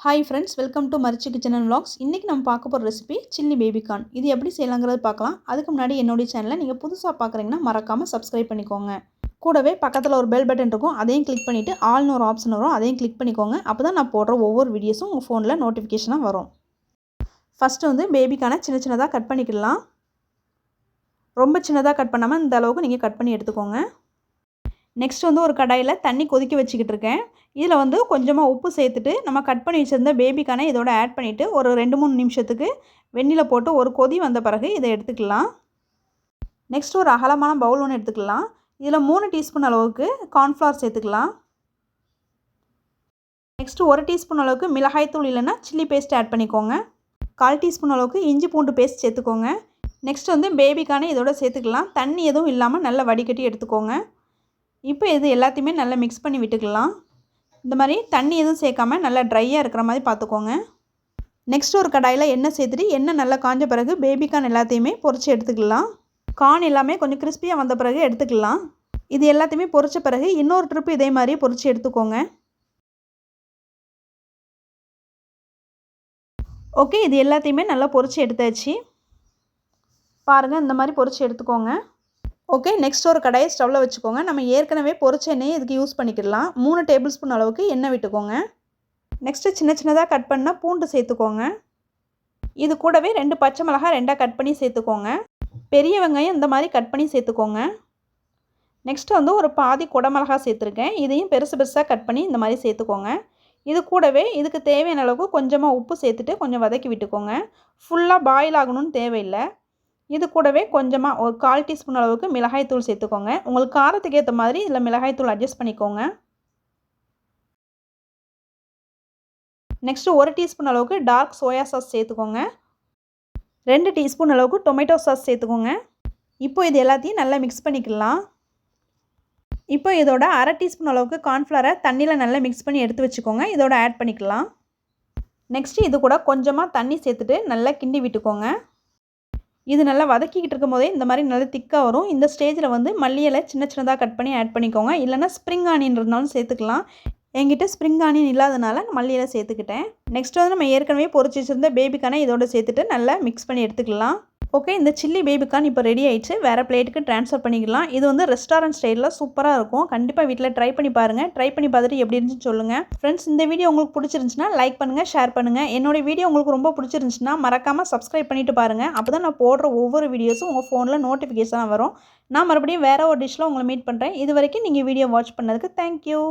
Hi friends, welcome to Marichu Kitchen&Vlogs. இன்னைக்கு நம்ம பார்க்க போற ரெசிபி சில்லி பேபி கார்ன். இது எப்படி செய்யலாம்ங்கறது பார்க்கலாம். அதுக்கு முன்னாடி என்னோட சேனலை நீங்க புதுசா பார்க்கறீங்கன்னா மறக்காம Subscribe பண்ணிக்கோங்க. கூடவே பக்கத்துல ஒரு பெல் பட்டன் இருக்கும். அதையும் கிளிக் பண்ணிட்டு ஆல்னு ஒரு ஆப்ஷன் வரும். அதையும் கிளிக் பண்ணிக்கோங்க. அப்பதான் நான் போடுற ஒவ்வொரு வீடியோஸும் உங்க ஃபோன்ல நோட்டிஃபிகேஷனா வரும். ஃபர்ஸ்ட் வந்து பேபி கார்னை சின்ன சின்னதா கட் பண்ணிக்கலாம். ரொம்ப சின்னதா கட் பண்ணாம இந்த அளவுக்கு நீங்க கட் பண்ணி எடுத்துக்கோங்க. நெக்ஸ்ட் வந்து ஒரு கடாயில தண்ணி கொதிக்க வச்சிட்டு இருக்கேன். இதுல வந்து கொஞ்சமா உப்பு சேர்த்துட்டு நம்ம கட் பண்ணி வச்சிருந்த பேபி கார்னை இதோட ஆட் பண்ணிட்டு ஒரு 2-3 நிமிஷத்துக்கு வெந்நில போட்டு ஒரு கொதி வந்த பிறகு இதை எடுத்துக்கலாம். நெக்ஸ்ட் ஒரு அகலமான பவுல் ஒன்று எடுத்துக்கலாம். இதுல 3 டீஸ்பூன் அளவுக்கு கார்ன் ஃப்ளவர் சேர்த்துக்கலாம். நெக்ஸ்ட் 1 டீஸ்பூன் அளவுக்கு மிளகாய் தூள் இல்லனா சில்லி பேஸ்ட் ஆட் பண்ணிக்கோங்க. 1/4 டீஸ்பூன் அளவுக்கு இஞ்சி பூண்டு பேஸ்ட் சேர்த்துக்கோங்க. நெக்ஸ்ட் வந்து பேபி கார்னை இதோட சேர்த்துக்கலாம். தண்ணி எதுவும் இல்லாம நல்லா வடிகட்டி எடுத்துக்கோங்க. இப்போ இது எல்லாத்தையுமே நல்லா மிக்ஸ் பண்ணி விட்டுக்கலாம். இந்த மாதிரி தண்ணி எதுவும் சேர்க்காம நல்லா ட்ரையாக இருக்கிற மாதிரி பார்த்துக்கோங்க. நெக்ஸ்ட் ஒரு கடாயில் எண்ணெய் சேர்த்துட்டு எண்ணெய் நல்லா காஞ்ச பிறகு பேபி கார்ன் எல்லாத்தையுமே பொரிச்சு எடுத்துக்கலாம். கார்ன் எல்லாமே கொஞ்சம் கிறிஸ்பியாக வந்த பிறகு எடுத்துக்கலாம். இது எல்லாத்தையுமே பொரிச்ச பிறகு இன்னொரு ட்ரிப் இதே மாதிரி பொரிச்சு எடுத்துக்கோங்க. ஓகே, இது எல்லாத்தையுமே நல்லா பொரிச்சு எடுத்தாச்சு. பாருங்கள், இந்த மாதிரி பொரிச்சு எடுத்துக்கோங்க. ஓகே, நெக்ஸ்ட் ஒரு கடாயை ஸ்டவ்வில் வச்சுக்கோங்க. நம்ம ஏற்கனவே பொரிச்ச எண்ணெயை இதுக்கு யூஸ் பண்ணிக்கலாம். 3 டேபிள் ஸ்பூன் அளவுக்கு எண்ணெய் விட்டுக்கோங்க. நெக்ஸ்ட்டு சின்ன சின்னதாக கட் பண்ண பூண்டு சேர்த்துக்கோங்க. இது கூடவே 2 பச்சை மிளகாய் 2ஆக கட் பண்ணி சேர்த்துக்கோங்க. பெரிய வெங்காயம் இந்த மாதிரி கட் பண்ணி சேர்த்துக்கோங்க. நெக்ஸ்ட்டு வந்து ஒரு பாதி குடமிளகாய் சேர்த்துருக்கேன். இதையும் பெருசு பெருசாக கட் பண்ணி இந்த மாதிரி சேர்த்துக்கோங்க. இது கூடவே இதுக்கு தேவையான அளவுக்கு கொஞ்சமாக உப்பு சேர்த்துட்டு கொஞ்சம் வதக்கி விட்டுக்கோங்க. ஃபுல்லாக பாயில் ஆகணும்னு தேவையில்லை. இது கூடவே கொஞ்சமாக ஒரு 1/4 டீஸ்பூன் அளவுக்கு மிளகாய் தூள் சேர்த்துக்கோங்க. உங்களுக்கு காரத்துக்கு ஏற்ற மாதிரி இதில் மிளகாய் தூள் அட்ஜஸ்ட் பண்ணிக்கோங்க. நெக்ஸ்ட்டு 1 டீஸ்பூன் அளவுக்கு டார்க் சோயா சாஸ் சேர்த்துக்கோங்க. 2 டீஸ்பூன் அளவுக்கு டொமேட்டோ சாஸ் சேர்த்துக்கோங்க. இப்போ இது எல்லாத்தையும் நல்லா மிக்ஸ் பண்ணிக்கலாம். இப்போ இதோட 1/2 டீஸ்பூன் அளவுக்கு கார்ன்ஃப்ளவரை தண்ணியில் நல்லா மிக்ஸ் பண்ணி எடுத்து வச்சுக்கோங்க. இதோட ஆட் பண்ணிக்கலாம். நெக்ஸ்ட்டு இது கூட கொஞ்சமாக தண்ணி சேர்த்துட்டு நல்லா கிண்டி விட்டுக்கோங்க. இது நல்லா வதக்கிக்கிட்டு இருக்கும் போதே இந்த மாதிரி நல்லா திக்காக வரும். இந்த ஸ்டேஜில் வந்து மல்லி இலை சின்ன சின்னதாக கட் பண்ணி ஆட் பண்ணிக்கோங்க. இல்லைனா ஸ்ப்ரிங் ஆனியன் இருந்தாலும் சேர்த்துக்கலாம். என்கிட்ட ஸ்ப்ரிங் ஆனியன் இல்லாதனால மல்லி இலை சேர்த்துக்கிட்டேன். நெக்ஸ்ட் வந்து நம்ம ஏற்கனவே பொரிச்சு வச்சிருந்த பேபி கார்னை இதோட சேர்த்துட்டு நல்லா மிக்ஸ் பண்ணி எடுத்துக்கலாம். ஓகே, இந்த சில்லி பேபி கார்ன் இப்போ ரெடி ஆயிடுச்சு. வேறு பிளேட்டுக்கு ட்ரான்ஸ்ஃபர் பண்ணிக்கலாம். இது வந்து ரெஸ்டாரண்ட் ஸ்டைலில் சூப்பராக இருக்கும். கண்டிப்பாக வீட்டில் ட்ரை பண்ணி பாருங்கள். ட்ரை பண்ணி பார்த்துட்டு எப்படி இருந்துச்சுன்னு சொல்லுங்கள். ஃப்ரெண்ட்ஸ், இந்த வீடியோ உங்களுக்கு பிடிச்சிருந்துச்சுன்னா லைக் பண்ணுங்கள், ஷேர் பண்ணுங்கள். என்னோட வீடியோ உங்களுக்கு ரொம்ப பிடிச்சிருந்துச்சுன்னா மறக்காமல் Subscribe பண்ணிட்டு பாருங்கள். அப்போ தான் நான் போடுற ஒவ்வொரு வீடியோஸும் உங்கள் ஃபோனில் நோட்டிஃபிகேஷனாக வரும். நான் மறுபடியும் வேறு ஒரு டிஷ்ஷில் உங்களை மீட் பண்ணுறேன். இது வரைக்கும் நீங்கள் வீடியோ வாட்ச் பண்ணதுக்கு தேங்க்யூ.